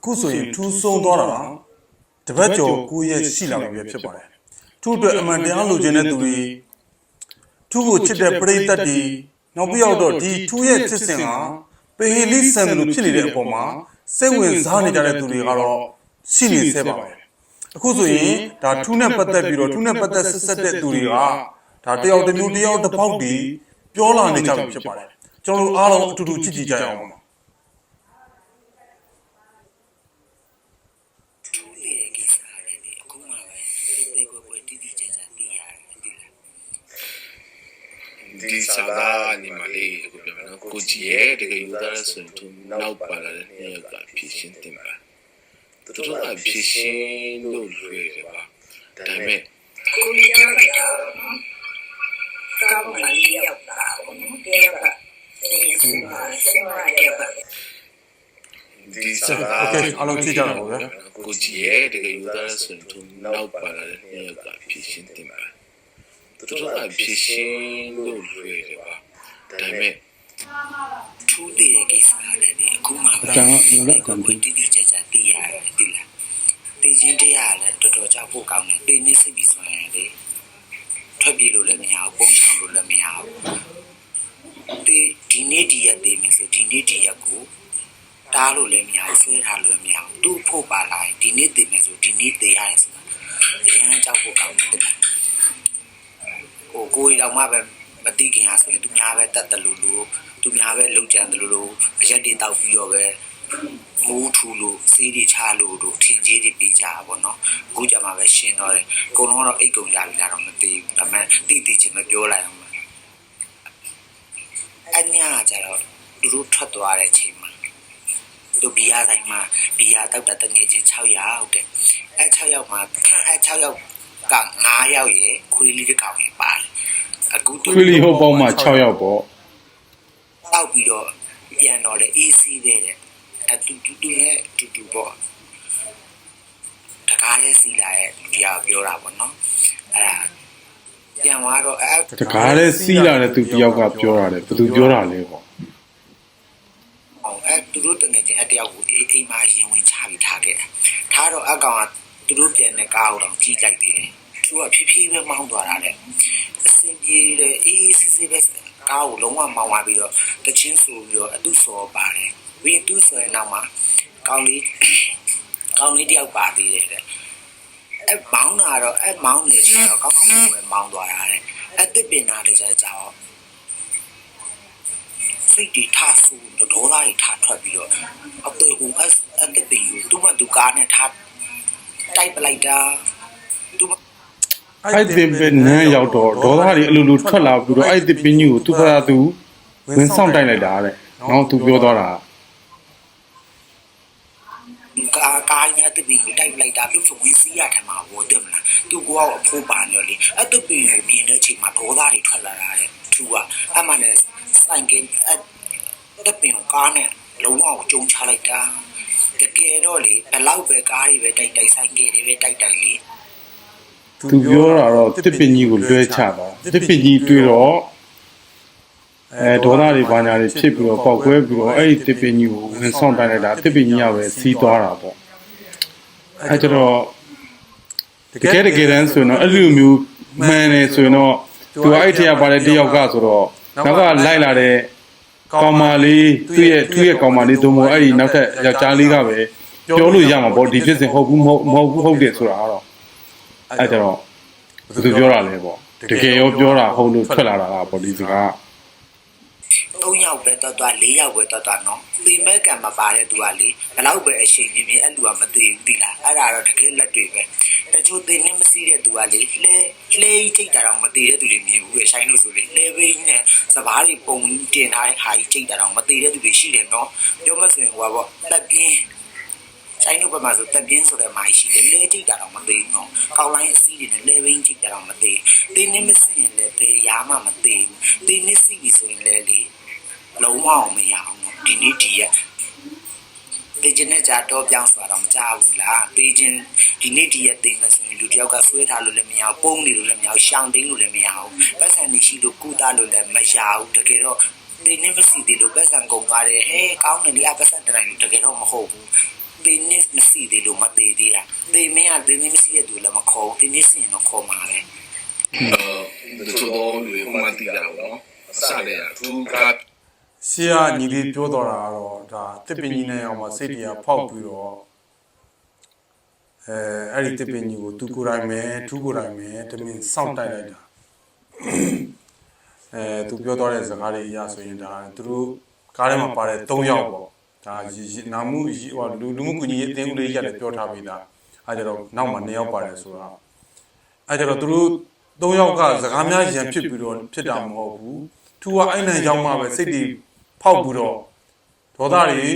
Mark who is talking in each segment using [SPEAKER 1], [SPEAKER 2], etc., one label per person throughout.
[SPEAKER 1] အခုဆိုရင်ထူးဆုံးသွားတာတပတ်ကျော်9ရက်ရှိလာပြီဖြစ်ပါတယ်ထူးအတွက်အမှန်တရားလိုချင်တဲ့သူတွေထူးကိုချစ်တဲ့ပရိသတ်တွေနောက်ပြီးတော့ဒီထူးရဲ့ချစ်စင်ဟာပေဟီလီဆန်လိုဖြစ်နေတဲ့အပေါ်မှာစိတ်ဝင်စားနေကြတဲ့သူတွေကတော့ရှိနေသေးပါပဲအခုဆိုရင်ဒါထူးနဲ့ပတ်သက်ပြီးတော့ထူးနဲ့ပတ်သက်ဆက်တဲ့သူတွေကဒါတယောက်တစ်မျိုးတယောက်တစ်ပေါက်ဒီပြောလာနေကြပြီဖြစ်ပါတယ်ကျွန်တော်တို့အားလုံးအတူတူကြည့်ကြည့်ကြရအောင်ပါ
[SPEAKER 2] ဒီစားတာညီမလေးကိုပြောမယ်နော်ကိုကြီးရဲ့တကယ်ယူသားဆိုရင်သူနောက်ပါလာတဲ့နေရာကဖြစ်ရှင်းတင်ပါသူတို့ကဖြစ်ရှင်းလို့လွယ်တယ်ပါဒါပေမဲ့
[SPEAKER 3] ကိုကြီးရောက်တာကောင်းမှရောက်တာတဲ့က
[SPEAKER 2] ဒီစားတာ
[SPEAKER 1] အားလုံးကြည့်ကြတော့ဗျာ
[SPEAKER 2] ကိုကြီးရဲ့တကယ်ယူသားဆိုရင်သူနောက်ပါလာတဲ့နေရာကဖြစ်ရှင်းတင်ပါသူတို့ကဖြစ်ရှင်းလို့လွယ်တယ်ပါဒါပေမဲ့
[SPEAKER 3] ထူးတဲ့ကိစ္စလည်းအခုမှပဲကိုတိတိကျကျသိရတယ်ဒီလားသိချင်းတရားလည်းတော်တော်ကြောက်ဖို့ကောင်းတယ်သိနေစိတ်ပြီးဆိုရင်လေထွက်ပြေးလို့လည်းမရဘူးပုံချောင်လို့လည်းမရဘူးဒီနေ့ဒီရက်သိမယ်ဆိုဒီနေ့ဒီရက်ကိုတားလို့လည်းမရဘူးဆွဲထားလို့မရဘူးသူ့ဖို့ပါလာရင်ဒီနေ့သိမယ်ဆိုဒီနေ့သိရတယ်ဆိုတာအရင်ကြောက်ဖို့ကောင်းတယ်ကိုယ်တော်မှပဲမသိခင်အားဆိုရင်သူများပဲတတ်တယ်လို့သူများပဲလုံကြံတယ်လို့အရက်တွေတောက်ပြီးတော့ပဲမူးထူလို့စေးတွေချလို့တို့ထင်ကြီးတွေပေးကြတာပေါ့နော်အခုကြမှာပဲရှင်းတော့တယ်အကုန်လုံးတော့အိတ်ကုန်ကြပြီလားတော့မသိဘူးဒါပေမဲ့သိချင်းမပြောလိုက်အောင်အညာကြတော့သူတို့ထွက်သွားတဲ့အချိန်မှာသူဘီယာတိုင်းမှာဘီယာတောက်တာတငယ်ချင်း6ယောက်တဲ့အဲ6ယောက်မှာအဲ6ယောက်က9ယောက်ရဲ့ခွေးလေးတစ်ကောင်ရဲ့ပါတယ်
[SPEAKER 4] အခုခွေးလေးဟိုပေါင်းမှာ6ယောက်ပေါ့
[SPEAKER 3] တောက်ပြီးတော့ပြန်တော့လေ AC တဲ့အတူနဲ့တူပေါ့တကားရဲ့စီလာရဲ့လူပြောတာပေါ့နော်အဲ့ဒါပြန်သွားတော့
[SPEAKER 4] တကားရဲ့စီလာတဲ့သူတယောက်ကပြောတာလေဘယ်သူပြောတာလဲပေါ့
[SPEAKER 3] သူတို့တကယ်ချင်းအတယောက်ကိုအိမ်မှာရင်ဝင်ချပြီးထားခဲ့တာထားတော့အကောင်ကသူတို့ပြန်တဲ့ကားကိုတော့ကြီးလိုက်သေးတယ်သူကဖြည်းဖြည်းပဲမောင်းသွားတာလေအစင်ပြေတယ်အေးစစ်စစ်ပဲကားကိုလုံးဝမောင်းသွားပြီးတော့တချင်းဆိုပြီးတော့အတုစောပါတယ်ပြီးသူဆိုရင်တော့မှကောင်းလေးတယောက်ပါသေးတယ်တဲ့မောင်းတာတော့မောင်းနေချင်တော့ကောင်းကောင်းပဲမောင်းသွားတာတဲ့တစ်ပင်နာတွေကြောက်စိတ်တွေထားဆူဒေါသတွေထားထွက်ပြီးတော့အသေးကိုတစ်ပင်ယူသူ့ဘသူကားနဲ့ထားတိုက်ပလိုက်တာသူ
[SPEAKER 4] အဲ့ဒီပင်နဲ့ရောက်တော့ဒေါသတွေအလိုလိုထွက်လာပြီးတော့အဲ့ဒီပင်ကြီးကိုသူ့ဖာသူဝင်ဆောင်တိုက်လိုက်တာတဲ့နော်သူပြောသွားတာ
[SPEAKER 3] ကားနဲ့တစ်ပင်ကိုတိုက်ပလိုက်တာသူ့ဆိုဝင်စီးရထမှာဘောတယ်မလားသူ့ကောအဖိုးပါညော်လေအဲ့ဒီပင်ကိုမြင်တဲ့အချိန်မှာဒေါသတွေထွက်လာတာတဲ့သူကအမှန်နဲ့ဆိုင်ကတစ်ပင်ကိုကားနဲ့လုံးဝကိုကျုံချလိုက်တာတကယ်တော့လေဘလောက်ပဲကားတွေပဲတိုက်ဆိုင်ကတွေပဲတိုက်လေ
[SPEAKER 4] သူပြောတာတော့တစ်ပင်ကြီးကိုလွှဲချတာတစ်ပင်ကြီးတွေ့တော့ဒေါသတွေဘာညာတွေဖြစ်ပြီးတော့ပေါက်ကွဲပြီးတော့အဲ့ဒီတစ်ပင်ကြီးကိုဝင်ဆောင်တိုက်လိုက်တာတစ်ပင်ကြီးကပဲစီးသွားတာပေါ့အဲ့ကျတော့တကယ်တန်းဆိုရင်တော့အဲ့လိုမျိုးမှန်တယ်ဆိုရင်တော့သူအဲ့ထက်ပါတဲ့တယောက်ကဆိုတော့နောက်ကလိုက်လာတဲ့ကောင်မလေးသူ့ရဲ့ကောင်မလေးတို့မို့အဲ့ဒီနောက်ထပ်ယောက်ျားလေးကပဲပြောလို့ရမှာပေါ့ဒီဖြစ်စဉ်ဟုတ်ဘူးမဟုတ်တယ်ဆိုတာကတော့အဲ့ကျတော့သူပြောတာလဲပေါ့တကယ်ရောပြောတာဟုတ်လို့ထွက်လာတာကပေါ့ဒီစကား
[SPEAKER 3] 3ယောက်ပဲတော်4ယောက်ပဲတော်နော်သေမဲ့ကံမပါတဲ့သူကလေဘလောက်ပဲအရှိန်ပြင်းပြင်းအဲ့လူကမသိဘူးသိလားအဲ့ဒါတော့တကယ်လက်တွေပဲတချို့သေနေမစီးတဲ့သူကလေလဲကြိတ်တာတော့မသိတဲ့သူတွေမြင်ဘူးလေဆိုင်လို့ဆိုလေလဲဘိန်းနဲ့စပားတွေပုံတင်ထားတဲ့ဟာကြီးကြိတ်တာတော့မသိတဲ့သူတွေရှိတယ်နော်ပြောမစင်ဟိုပေါ့တက်ပြင်းဆိုင်လို့ပဲမှာဆိုတက်ပြင်းဆိုတဲ့မိုင်းရှိတယ်လဲကြိတ်တာတော့မသိဘူးနော်ကောက်လိုင်းအစီးတွေနဲ့လဲဘိန်းကြိတ်တာတော့မသိသေနေမစီးရင်လည်းဘယ်ရာမှမသိဘူးသေနေစီးပြီဆိုရင်လည်းလေလုံးဝမရအောင်ဒီနေ့ဒီရက်တေးချင်းနဲ့ကြာတော့ပြောင်းသွားတော့မကြဘူးလားတေးချင်းဒီနေ့ဒီရက်တေးမယ်ဆိုရင်လူတယောက်ကဆွဲထားလို့လည်းမရဘူးပုံနေလို့လည်းမရဘူးရှောင်းတင်းလို့လည်းမရဘူးပတ်စံနေရှိလို့ကူတာလို့လည်းမရဘူးတကယ်တော့တေးနေမရှိသေးလို့ပတ်စံကုန်သွားတယ်ဟဲ့ကောင်းတယ်လေအပတ်စံတနိုင်လို့တကယ်တော့မဟုတ်ဘူး တင်းနစ်မရှိသေးလို့မသေးသေးတာတင်းမင်းကတင်းနစ်မရှိတဲ့သူလည်းမခေါ်ဘူးတင်းနစ်စင်တော့ခေါ်မှာပဲ
[SPEAKER 2] တချို့တော့လူတွေမှတည်တာပေါ့နော်စတယ်သူက
[SPEAKER 1] ရှေ့ကညီလေးပြောတော့တာကတော့ဒါတစ်ပင်ကြီးနဲ့အောင်မှာစိတ်တရားဖောက်ပြီးတော့အဲ့ဒီတစ်ပင်ကြီးကိုသူကိုယ်တိုင်ပဲသူကိုယ်တိုင်ပဲတမင်စောင့်တိုက်လိုက်တာသူပြောတော့တဲ့စကားတွေအရဆိုရင်ဒါသူတို့ကားထဲမှာပါတဲ့3ယောက်ပေါ့ဒါနာမှုဟိုလူမှုကွန်ရက်အတင်းဦးလေးရတယ်ပြောထားပြီးသားအဲကြတော့နောက်မှာ2ယောက်ပါတယ်ဆိုတာအဲကြတော့သူတို့3ယောက်ကစကားများရန်ဖြစ်ပြီးတော့ဖြစ်တာမဟုတ်ဘူးသူကအဲ့နဲ့ရောက်မှပဲစိတ်တွေဖောက်ပြီးတော့ဒေါသတွေ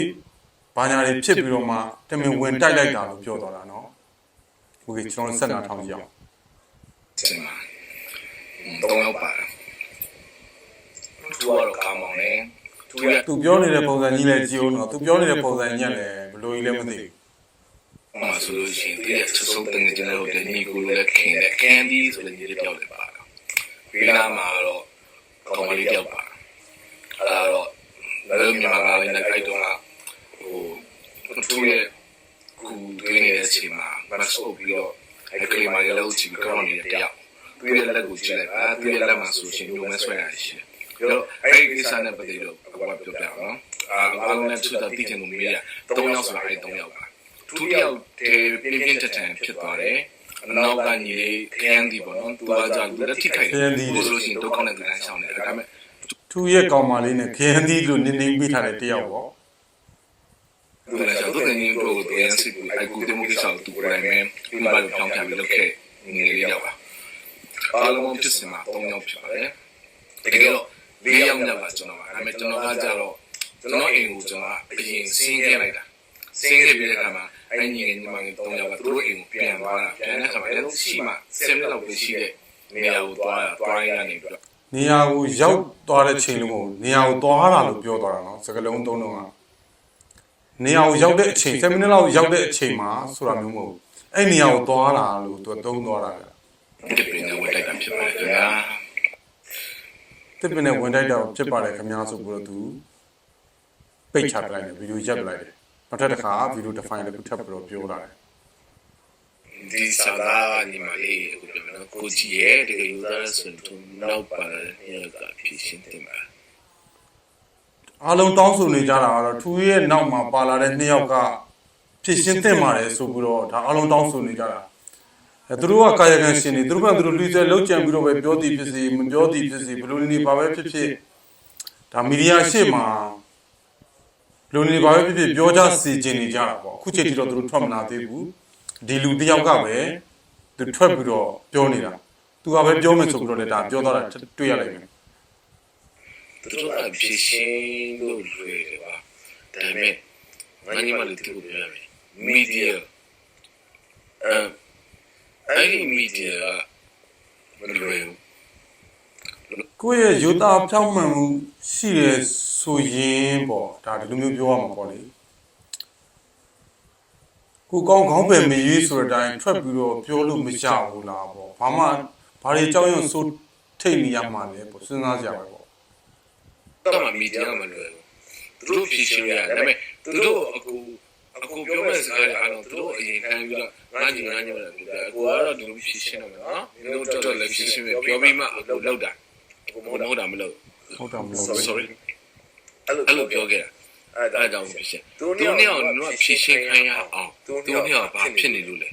[SPEAKER 1] ဘာညာတွေဖြစ်ပြီးတော့မှတမင်ဝင်တိုက်လိုက်တာလို့ပြောတော့တာနော်โอเคကျွန်တော်ဆက်နာထောင်ကြည့်အောင်
[SPEAKER 2] တင်ပါတော့ရောက်ပါသူကတော့ကောင်းပါလေသူက
[SPEAKER 1] သူပြောနေတဲ့ပုံစံကြီးလည်းကြည့်အောင်နော်သူပြောနေတဲ့ပုံစံညက်လည်းဘယ်လိုကြီးလဲမသိဘူး
[SPEAKER 2] မှာဆိုလို့ရှိရင်ဒီချက်ဆုံးတဲ့ကျွန်တော်တို့ညီကိုလည်းခင်တယ် candy ဆိုတဲ့ညီလေးပြောက်တယ်ပါတော့ဒီနာမှာတော့ကောင်းမလေးပြောက်ပါအဲ့တော့လည်းမြန်မာကလည်းအဲ့တော့ဟိုသူရဲ့ကူတွင်းနေတဲ့အချိန်မှာမဆုပ်ပြီးတော့အဲ့ကလေးမလေးလောက်ကြည့်ပြီးကောင်းနေတဲ့တယောက်သူရဲ့လက်ကိုကြည့်လိုက်ပါသူရဲ့လက်မှာဆိုရှင်ညိုမဲဆွဲရရှိတယ်အဲ့ဒီကိစ္စနဲ့ပတ်သက်လို့ဘာပြောပြအောင်နော်အားလုံးနဲ့သူတို့တည်တယ်လို့မေးရ3ယောက်ဆိုတာအဲ့3ယောက်ပါသူတယောက်တည်းပြင်းပြင်းထန်ထန်ဖြစ်သွားတယ်နောက်ကညီလေးခန်းဒီပေါ့နော်သူကကြာလူလက်ထိခိုက်တယ်လို့ဆိုလို့ရှိရင်ဒုက္ခနဲ့ကန်ဆောင်တယ်ဒါပေမဲ့
[SPEAKER 1] သူရဲ့ကောင်မလေးနဲ့ခရမ်းသီးလို့နင်းနေပေးထားတဲ့တယောက်ပေါ့
[SPEAKER 2] သူလည်းဆိုတော့ညီတို့တို့ရဲ့စစ်ကူအကူတမှုကိစ္စကိုသူကိုယ်တိုင်ပဲဒီမှာပြောင်းပြပြီးလုပ်ခဲ့နေလေးရောက်ပါအားလုံးဖြစ်စင်မှာ3ယောက်ဖြစ်ပါတယ်တကယ်တော့4ယောက်မြောက်ကကျွန်တော်ပါဒါပေမဲ့ကျွန်တော်ကကြတော့ကျွန်တော်အိမ်ကိုကျွန်တော်အရင်ဆင်းခဲ့လိုက်တာဆင်းခဲ့ပြီးတဲ့အခါမှာအဲ့ညီငယ်မငယ်3ယောက်ကသူတို့အိမ်ကိုပြန်သွားတာပြန်တဲ့အခါမှာလည်းရှိမှ7လောက်ပဲရှိတဲ့နေရာကိုသွားရနေပြီးတော့
[SPEAKER 1] နေရာကိုရောက်သွားတဲ့ချိန်လုံးကိုနေရာကိုသွားတာလို့ပြောသွားတာနော်စကလုံးသုံးလုံးကနေရာကိုရောက်တဲ့အချိန်7မိနစ်လောက်ရောက်တဲ့အချိန်မှာဆိုတာမျိုးမဟုတ်ဘူးအဲ့နေရာကိုသွားတာလို့သူသုံးသွားတာလေ
[SPEAKER 2] ဒီပင်နဲ့ဝင်တိုက်တာဖြစ်ပါတယ်ခင်ဗျာ
[SPEAKER 1] တစ်ပင်နဲ့ဝင်တိုက်တာဖြစ်ပါတယ်ခင်ဗျာဆိုပြီးတော့သူပိတ်ချပလိုက်တယ်ဗီဒီယိုရက်ပလိုက်တယ်နောက်ထပ်တစ်ခါဗီဒီယို define လေးထပ်ပြီးတော့ပြောလာတယ်
[SPEAKER 2] ဒီစားတာညီမလေးကိုပြောမယ်နော်ကိုကြီးရဲ့တကယ်ယူသားဆိုရင်သူနောက်ပါလာတဲ့နေရာကဖြစ်ရှင်းတင်ပါ
[SPEAKER 1] အားလုံးတောင်းဆိုနေကြတာကတော့ထူရဲ့နောက်မှာပါလာတဲ့2ယောက်ကဖြစ်ရှင်းသင့်ပါတယ်ဆိုပြီးတော့ဒါအားလုံးတောင်းဆိုနေကြတာသူတို့ကကာယကံရှင်တွေသူတို့ကသူတို့လူစဲလောက်ကြံပြီးတော့ပဲပြောသည်ဖြစ်စီမပြောသည်ဖြစ်စီဘလို့နေပါပဲဖြစ်ဖြစ်ဒါမီဒီယာရှေ့မှာလူနေပါပဲဖြစ်ဖြစ်ပြောကြစီခြင်းနေကြတာပေါ့အခုချိန်ထိတော့သူတို့ထွက်မလာသေးဘူးဒီလူတယောက်ကပဲသူထွက်ပြီးတော့ပြောနေတာသူကပဲပြောမယ်ဆိုပြီးတော့လည်းဒါပြောတော့တာတွေ့ရလိုက်တယ်
[SPEAKER 2] သူတို့အဖြစ်ရှင်းလို့လွယ်တယ်ပါဒါပေမဲ့ငါညီမလေးတို့ပြောရမယ်မီဒီယာအဲ့ဒီမီဒီယာမလွယ်ဘူး
[SPEAKER 1] ကိုယ့်ရဲ့ယူသားဖြောင်းမှန်မှုရှိရဲဆိုရင်ပေါ့ဒါဒီလိုမျိုးပြောရမှာပေါ့လေကိုကောင်းခေါင်းပယ်မရွေးဆိုတဲ့အတိုင်းထွက်ပြီးတော့ပြောလို့မရဘူးလားပေါ့ဘာမှဘာတွေကြောက်ရွံ့ဆိုထိတ်နေရမှာလဲပေါ့စဉ်းစားကြပါပေါ့
[SPEAKER 2] တော့မီဒီယာမလွယ်ဘူးသူတို့ဖြစ်ရှင်းရတယ်ဒါပေမဲ့သူတို့အခုပြောမဲ့စကားတွေအားလုံးသူတို့အရင်ခံပြီးတော့ငါညီလည်းပြောတယ်ကိုကတော့ဒီလိုဖြစ်ရှင်းတော့မယ်နော်ဒီလိုတော့လည်းဖြစ်ရှင်းပဲပြောပြီးမှလောက်တာကိုမဟုတ်တာမလို့
[SPEAKER 1] ဟုတ်တယ်မလို့
[SPEAKER 2] sorry အဲ့လိုပြောခဲ့တာအဲ့ဒါကြောင့်ဖြစ်ရှင်းသူတို့နှစ်ယောက်တော့ဖြစ်ရှင်းခိုင်းရအောင်သူတို့နှစ်ယောက်ဘာဖြစ်နေလို့လဲ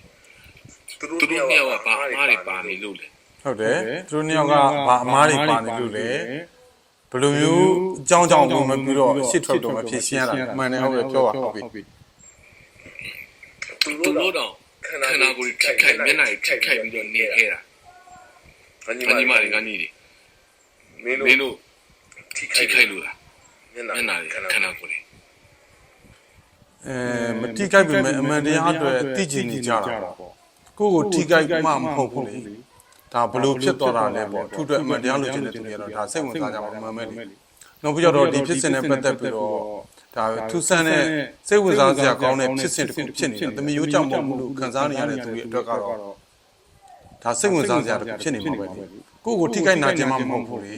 [SPEAKER 2] သူတို့နှစ်ယောက်ကဘာအမားတွေပါနေလို့လဲ
[SPEAKER 1] ဟုတ်တယ်သူတို့နှစ်ယောက်ကဘာအမားတွေပါနေလို့လဲဘယ်လိုမျိုးအကြောင်းကြောင့်ဝင်မပြီးတော့ရှစ်ထွက်တော့မဖြစ်ရှင်းရတာမှန်တယ်ဟုတ်တယ်ပြောပါဟုတ်ပြီ
[SPEAKER 2] သူတို့တော့ခန္ဓာကိုယ်ခက်ခိုက်မျက်နှာခက်ခိုက်ပြီးတော့နေခဲ့တာငါညီမတွေမင်းတို့ထိခိုက်လို့လားမျက်နှာခန္ဓာကိုယ်
[SPEAKER 1] မတိကြိုက်ပေမဲ့အမှန်တရားအတွက်သိကျင်နေကြတာပေါ့ကိုယ့်ကိုထိကြိုက်မှမဟုတ်ဘူးလေဒါဘလို့ဖြစ်သွားတာလဲပေါ့သူ့အတွက်အမှန်တရားလိုချင်တဲ့သူတွေကတော့ဒါစိတ်ဝင်စားကြပါမှန်မဲ့လေနောက်ပြီးတော့ဒီဖြစ်စဉ်နဲ့ပတ်သက်ပြီးတော့ဒါထူးဆန်းတဲ့စိတ်ဝင်စားစရာကောင်းတဲ့ဖြစ်စဉ်တစ်ခုဖြစ်နေတာတမီးရိုးကြောင့်မဟုတ်ဘူးလို့ခံစားနေရတဲ့သူတွေအတွက်ကတော့ဒါစိတ်ဝင်စားစရာတစ်ခုဖြစ်နေမှာပဲလေကိုယ့်ကိုထိကြိုက်နာကျင်မှမဟုတ်ဘူးလေ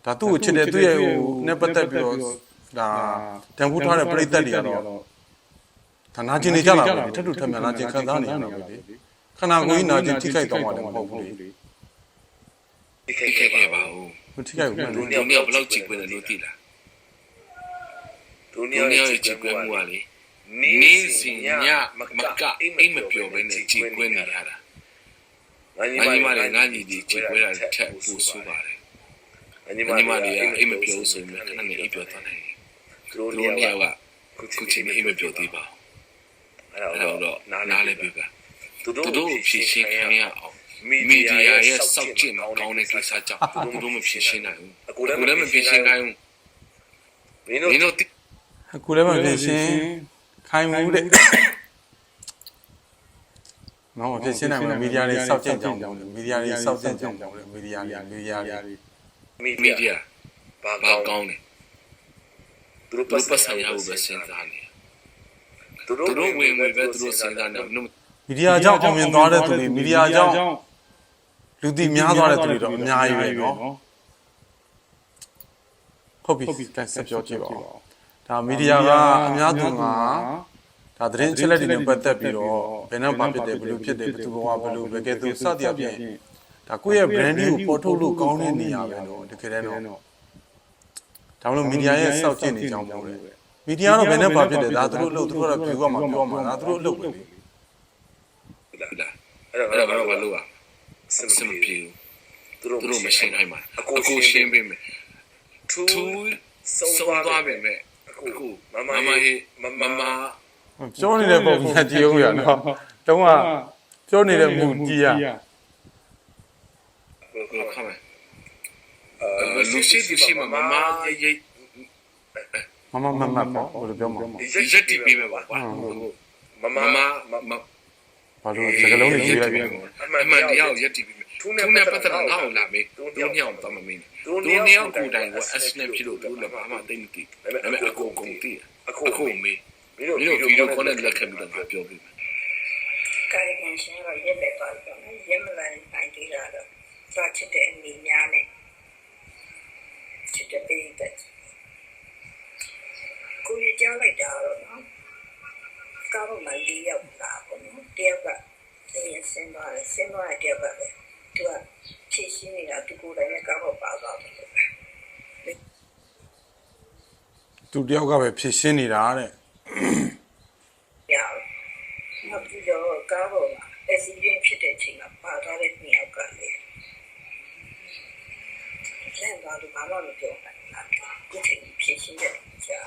[SPEAKER 1] ဒါသူ့ကိုချစ်တဲ့သူ့ရဲ့ဟိုနဲ့ပတ်သက်ပြီးတော့ဒါတန်ဖိုးထားတဲ့ပြိတ္တတွေကတော့ ဒါနာကျင်နေကြတာပဲထပ်ထူထပ်မြန်နာကျင်ခံစားနေရတာပဲလေခန္ဓာကိုယ်ကြီးနာကျင်ထိခိုက်တော့မှလည်းမဟုတ်ဘူးလေ
[SPEAKER 2] ဒီခေတ်ကပါဦး
[SPEAKER 1] မထိခိုက်ဘူး
[SPEAKER 2] တို့ညောင်ဘလောက်ကြည့်ခွင့်လို့သိလားတို့ညောင်ရဲ့ကြည့်ခွင့်မှုကလေနေစီညမကအိမ်မပြောဘဲနဲ့ကြည့်ခွင့်နေရတာငါညီမလေးငါညီဒီကြည့်ခွင့်ရတဲ့ထက်ပူဆိုးပါတယ်ညီမလေးအိမ်မပြောဆိုရင်ခဏနေအိပ်ပြောသွားတယ်တို့ညောင်ကခုချိန်အိမ်မပြောသေးပါဘူးအဲ့တော့နားလည်းပြပါတို့ဖြည့်ရှင်းခံရအောင်မီဒီယာရဲ့စောက်ကျင်ကောင်းတဲ့ကိစ္စကြောင့်တို့မဖြည့်ရှင်းနိုင်ဘူးအခုလည်းမဖြည့်ရှင်းနိုင်ဘူးမင်းတို့
[SPEAKER 1] အခုလည်းမဖြစ်ရှင်းခိုင်မှုတဲ့မောင်မဖြစ်ရှင်းနိုင်ဘူးမီဒီယာတွေစောက်ကျင်ကြောင်းမီဒီယာတွေစောက်ကျင်ကြောင်းမီဒီယာ
[SPEAKER 2] ဘာကောင်းလဲသူတို့ပတ်ဆိုင်ရဖို့ပဲစဉ်းစားနေသူတို့ဝင်ပဲသူတို့စဉ်းစားနေ
[SPEAKER 1] မီဒီယာကြောင့်အောင်မြင်သွားတဲ့သူတွေမီဒီယာကြောင့်လူသိများသွားတဲ့သူတွေတော့အများကြီးပဲနော်ဟုတ်ပြီကဲဆက်ပြောကြည့်ပါဦးဒါမီဒီယာကအများသူကဒါသတင်းချက်လက်တွေနဲ့ပတ်သက်ပြီးတော့ဘယ်နှဘာဖြစ်တယ်ဘယ်လိုဖြစ်တယ်ဘယ်သူကဘယ်လိုပဲကဲသူစသည်အပြင်ဒါကိုယ့်ရဲ့ branding ကိုပေါ်ထုတ်လို့ကောင်းတဲ့နေရာပဲနော်တကယ်တမ်းတော့ဒါမလို့မီဒီယာရဲ့စောက်ကျင်နေကြောင်းပြောတယ်မီဒီယာတော့ဘယ်နှဘာဖြစ်တယ်ဒါသူတို့အလုပ်သူတို့ကတော့ view ကမှပြောမှာဒါသူတို့အလုပ်ပဲလေ
[SPEAKER 2] အဲ့တော့ဘာလို့อ่ะစမပြေသူတို့မရှင်းနိုင်မှာအခုရှင်းပေးမယ်သူဆုံးသွားပြီမဲ့အခုမမ
[SPEAKER 1] ပြောနေတဲ့ပုံစံကြည့်ဦးရနော်တုံးကပြောနေတဲ့မူကြည့်ရ
[SPEAKER 2] ခမလူရှိဒီရှိမမရေး
[SPEAKER 1] မပေါ့ဘယ်လိုပြောမှာ
[SPEAKER 2] ရက်တီပေးမယ်ပါကွာမ
[SPEAKER 1] ဘာလို့စကလုံးတွေရေးလိုက်ပြီ
[SPEAKER 2] အမှန်တရားကိုရက်တီပေးမယ်သူနဲ့ပတ်သက်တော့ငါ့ကိုလာမေးသူညောင်တော့မမင်းသူညောင်ကိုတိုင်ကို SNL ဖြစ်လို့သူလည်းဘာမှသိမသိဒါပေမဲ့အကုန်ကုန်သိအခုမေးမင်းတို့ဗီဒီယိုခေါ်တဲ့လက်ခံပြီးတော့ပြောပြမယ်
[SPEAKER 3] ကာယကံရှင်တော့ရက်လက်သွားတော့ရက်မလန်တိုင်းသေးတာတော့သွားချစ်တဲ့အမိများနဲ့ချစ်တဲ့ပေးတဲ့ကိုကြီးကြောက်လိုက်တာတော့နော်ကားပေါ်မှာလေးယောက်လာပေါ့နော်တယောက်ကတင်းဆင်းသွားတယ်ဆင်းသွားတဲ့တယောက်ကပဲသူကဖြည့်ရှင်းနေတာသူကိုယ်တိုင်နဲ့ကားပေါ်ပါသွားတယ်
[SPEAKER 1] သူတယောက်ကပဲဖြည့်ရှင်းနေတာတဲ့
[SPEAKER 3] နောက်ပြီးတော့ကားပေါ်မှာအစီအစဉ်ဖြစ်တဲ့အချိန်မှာပါသွားတဲ့နှစ်ယောက်ကလေလမ်းသွားလို့ဘာမှမပြောနိုင်ဘူးကိုယ်ချင်းဖြည့်ရှင်းတဲ့ကြာ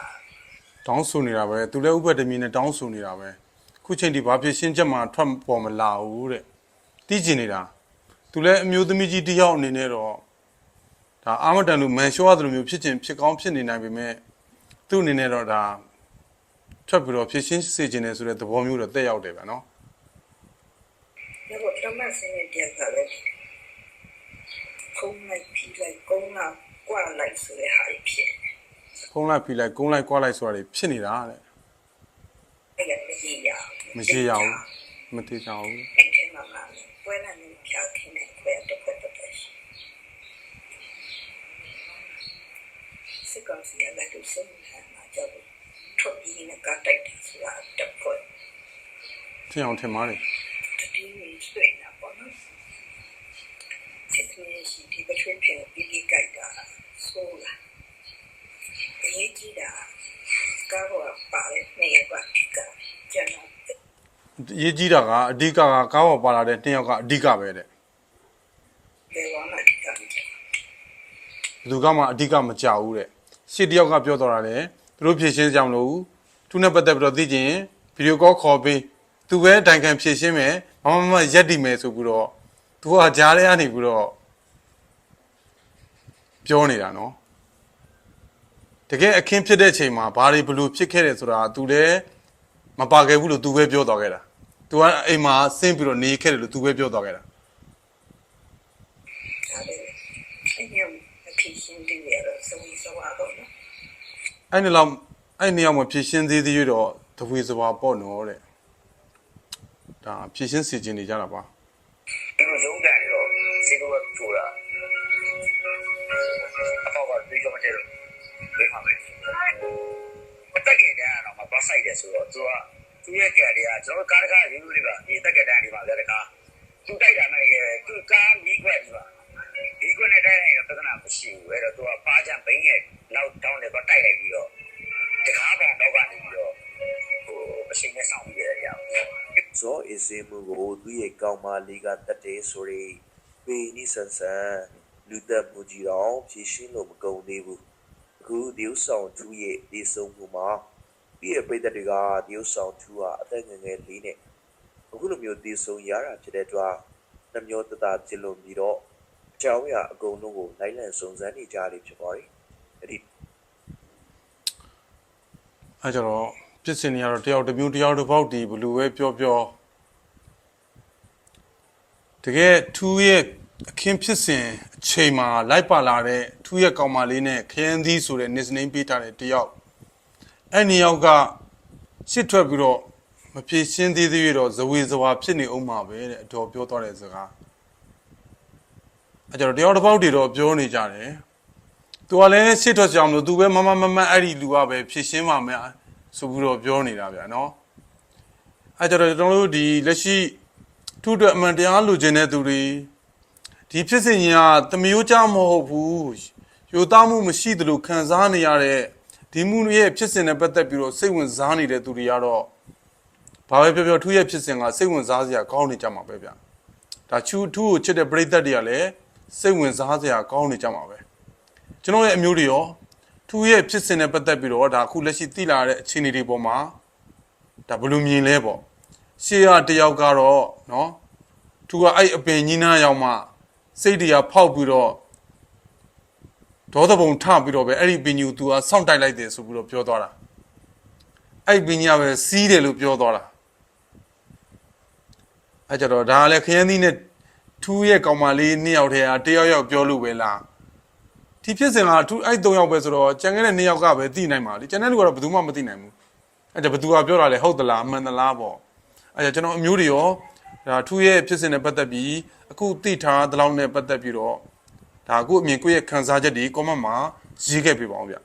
[SPEAKER 1] တောင်းဆိုနေတာပဲသူလည်းဥပဒေမြင်နဲ့တောင်းဆိုနေတာပဲခုချိန်ဒီဘာဖြစ်ရှင်းချက်မှထွက်ပေါ်မလာဘူးတဲ့တီးကျင်နေတာသူလည်းအမျိုးသမီးကြီးတယောက်အနေနဲ့တော့ဒါအာမတန်လို့မန်ရှောရတယ်လို့မျိုးဖြစ်ချင်ဖြစ်ကောင်းဖြစ်နေနိုင်ပေမဲ့သူ့အနေနဲ့တော့ဒါထွက်ပြီးတော့ဖြစ်ရှင်းစေခြင်းနဲ့ဆိုတဲ့သဘောမျိုးတော့တက်ရောက်တယ်ဗျာနော်
[SPEAKER 3] ဒါတော့တမန်စင်းရဲ့တရားကလည်းခုံးလိုက်ပြီးလိုက်ကုန်းလာကွာလိုက်ဆိုတဲ့ဟာဖြစ်
[SPEAKER 1] ကုန်းလိုက်ပြီးလိုက်ကုန်းလိုက်ကွာလိုက်ဆိုတာတွေဖြစ်နေတာတဲ့
[SPEAKER 3] အဲ့ဒါ
[SPEAKER 1] မရှိရဘူးမသေးကြဘူး
[SPEAKER 3] အဲ့ဒီမှာပွဲလာနေဖြာခင်းနေပွဲတစ်ဖက်တစ်ဖက်စကောင်းစီရတဲ့သူစမ်းမှာကြောက်ထွက်ပြီးနေကတိုက်တယ်ဆိုတာတစ်ဖက်
[SPEAKER 1] ထင်အောင်ထင်ပါတယ်
[SPEAKER 3] ဒီနေ့ဆွေးနေတာပေါ့နော်စစ်မြေရှိဒီပထွေးပြင်ပြီးကြိုက်တာဆိုလာအရေးကြီးတာကားပေါ်ပါတဲ့နေရာကကျန်တော့
[SPEAKER 1] ရေးကြီးတာကအဓိကကားပေါ်ပါလာတဲ့နှစ်ယောက်ကအဓိကပဲတဲ့
[SPEAKER 3] ဘယ်မှာအဓိကဘယ်
[SPEAKER 1] သူကမှအဓိကမကြောက်ဘူးတဲ့ရှစ်တယောက်ကပြောတော့တာလေသူတို့ဖြည့်ရှင်းကြအောင်လို့သူနဲ့ပတ်သက်ပြီးတော့သိချင်ဗီဒီယိုကောခေါ်ပေးသူပဲတိုင်ခံဖြည့်ရှင်းမယ်မရက်တည်မယ်ဆိုပြီးတော့သူကကြားထဲကနေပြီးတော့ပြောနေတာနော်တကယ်အခင်းဖြစ်တဲ့အချိန်မှာဘာတွေဘလို့ဖြစ်ခဲ့တယ်ဆိုတာသူလည်းမပါခဲ့ဘူးလို့သူပဲပြောသွားခဲ့တာသူကအိမ်မှာဆင်းပြီးတော့နေခဲ့တယ်လို့သူပဲပြောသွားခဲ့တာ
[SPEAKER 3] အဲ့ညဖြည့်ရှင်းတယ်ရတော့စဝီစဝါတော့နော်
[SPEAKER 1] အဲ့နေအောင်မဖြည့်ရှင်းသေးသေးတော့တဝေစဝါပေါ့နော်တဲ့ဒါဖြည့်ရှင်းစီခြင်းနေကြတာပါ
[SPEAKER 2] ဒီလိုလုံးတယ်တော့စေတော့ကျိုးတာအဖေကဒီကမတည်းကဘယ်မှာလဲမတက်ခင်တည်းကတော့မပတ်ဆိုင်တယ်ဆိုတော့သူက
[SPEAKER 5] သူရဲ့ကံတွေကကျွန်တော်ကားတကားရင်းလို့လေးပါဒီတက်ကတန်းဒီပါဗျာတကားသူတိုက်တာနဲ့သူကားမီးခွက်ဒီပါဒီခွက်နဲ့တိုက်ရင်ပြဿနာမရှိဘူးအဲ့တော့သူကပါချံဘိန်းရဲ့နောက်တောင်းတယ်တော့တိုက်လိုက်ပြီးတော့တကားပေါင်တော့ကနေပြီးတော့အချိန်နဲ့ဆောင်ပြီးရတယ်ဗျာ
[SPEAKER 6] ဇောအေးစေးမှုကိုသူ့ရဲ့ကောင်းမလေးကတတ်တယ်ဆိုရင်ပေနိဆန်ဆန်လူသက်မှုကြီးတော့ဖြည့်ရှင်းလို့မကုန်သေးဘူးအခုဒီဥဆောင်သူ့ရဲ့ဒီဆုံးမှုမှာပြည့်ပိတ်တဲ့တွေကဒီဥဆောင်သူကအသက်ငယ်ငယ်လေးနဲ့အခုလိုမျိုးဒီဆုံးရတာဖြစ်တဲ့အတွက်နှမျိုးတသားဖြစ်လို့ပြီးတော့အကြောင်းအရာအကုန်လုံးကိုလိုက်လံစုံစမ်းနေကြရဖြစ်ပါတယ်အဲ့ဒီ
[SPEAKER 1] အဲကြတော့ဖြစ်စဉ်တွေကတော့တယောက်တစ်မျိုးတယောက်တစ်ပေါက်ဒီဘလူပဲပြောတကယ်ထူးရဲ့အခင်းဖြစ်စဉ်အချိန်မှာလိုက်ပါလာတဲ့ထူးရဲ့ကောင်မလေးနဲ့ခရမ်းသီးဆိုတဲ့ nickname ပေးထားတဲ့တယောက်အဲ့ဒီယောက်ကရှစ်ထွက်ပြီးတော့မဖြေရှင်းသေးသေးတော့ဇဝေဇဝါဖြစ်နေအောင်မှာပဲတဲ့အတော်ပြောသွားတဲ့စကားအဲကြတော့တယောက်တစ်ပေါက်တွေတော့ပြောနေကြတယ်သူကလည်းရှစ်ထွက်ကြောင်လို့သူပဲမအဲ့ဒီလူကပဲဖြေရှင်းပါမယ်ဆိုပြီးတော့ပြောနေတာဗျာနော်အဲကြတော့ကျွန်တော်တို့ဒီလက်ရှိထူးအတွက်အမှန်တရားလိုချင်တဲ့သူတွေဒီဖြစ်စဉ်ကြီးကတမျိုးကြမဟုတ်ဘူးယူသားမှုမရှိသလိုခံစားနေရတဲ့ဒီမှုရဲ့ဖြစ်စဉ်နဲ့ပတ်သက်ပြီးတော့စိတ်ဝင်စားနေတဲ့သူတွေကတော့ဘာပဲပြောထူးရဲ့ဖြစ်စဉ်ကစိတ်ဝင်စားစရာကောင်းနေကြမှာပဲဗျဒါထူးကိုချစ်တဲ့ပရိသတ်တွေကလည်းစိတ်ဝင်စားစရာကောင်းနေကြမှာပဲကျွန်တော်ရဲ့အမျိုးတွေရောထူးရဲ့ဖြစ်စဉ်နဲ့ပတ်သက်ပြီးတော့ဒါအခုလက်ရှိသိလာတဲ့အခြေအနေတွေပေါ်မှာဒါဘယ်လိုမြင်လဲပေါ့ရှေ့ကတယောက်ကတော့နော်သူကအဲ့အပင်ကြီးနားရောက်မှစိတ်တရားဖောက်ပြီးတော့ဒေါသပုံထပြီးတော့ပဲအဲ့ဒီပင်ကြီးကိုသူကစောင့်တိုက်လိုက်တယ်ဆိုပြီးတော့ပြောသွားတာအဲ့ပင်ကြီးကပဲစီးတယ်လို့ပြောသွားတာအဲ့ကြတော့ဒါကလည်းခရမ်းသီးနဲ့ထူးရဲ့ကောင်မလေးနှစ်ယောက်တည်းကတယောက်ပြောလို့ပဲလားဒီဖြစ်စဉ်ကထူးအဲ့၃ယောက်ပဲဆိုတော့ကြံခဲ့တဲ့၂ယောက်ကပဲသိနိုင်ပါလေကျန်တဲ့လူကတော့ဘယ်သူမှမသိနိုင်ဘူးအဲ့ဒါဘယ်သူကပြောတာလဲဟုတ်သလားအမှန်သလားပေါ့အဲ့ဒါကျွန်တော်အမျိုးတွေရောဒါထူးရဲ့ဖြစ်စဉ်နဲ့ပတ်သက်ပြီးအခုသိထားတဲ့လောက်နဲ့ပတ်သက်ပြီးတော့ဒါအခုအမြင်ကိုယ့်ရဲ့ခံစားချက်တွေ comment မှာရေးခဲ့ပေးပါဦးဗျ